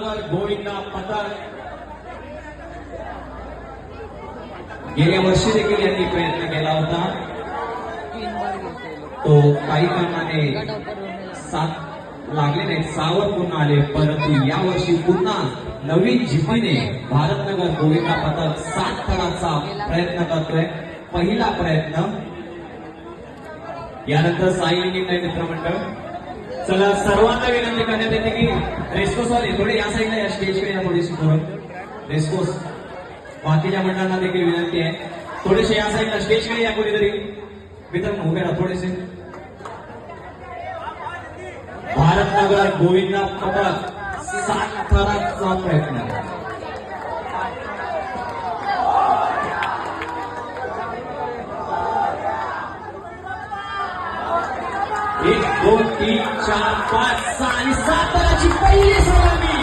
भारतनगर गोविंदा पथक गेल्या वर्षी देखील यांनी प्रयत्न केला होता, तो काही कारणाने साथ लागले नाही, 6 वर पुन्हा आले, परंतु या वर्षी पुन्हा नवीन झिपीने भारतनगर गोविंदा पथक 7 थराचा प्रयत्न करतोय. पहिला प्रयत्न. यानंतर साई निघताय मित्रमंडळ. चला सर्वांना विनंती करण्यात येते की रेस्कोस वाले थोडे या साईडला या स्टेजकडे या, थोडीशी करून रेस्कोस बाकीच्या मंडळांना देखील विनंती आहे, थोडेसे या साईडला स्टेजकडे या कोणीतरी. मित्रांनो उभे राहा थोडेसे. भारतनगर गोविंदा पथक 7 थराचा प्रयत्न. 1 2 3 4 5 6 आणि 7 थराची पहिली सलामी.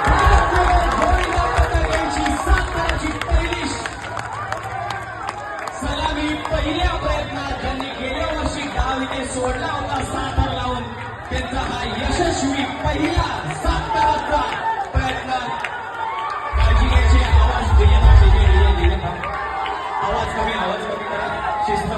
भारतनगर गोविंदा पथक यांची 7 थराची पहिली सलामी. पहिल्या प्रयत्नात ज्यांनी गेल्या वर्षी डावीने सोडला होता 7 थर लावून, त्यांचा हा यशस्वी पहिला 7 थराचा प्रयत्न. काळजी घ्यायची. आवाज आवाज कमी करा. शिस्त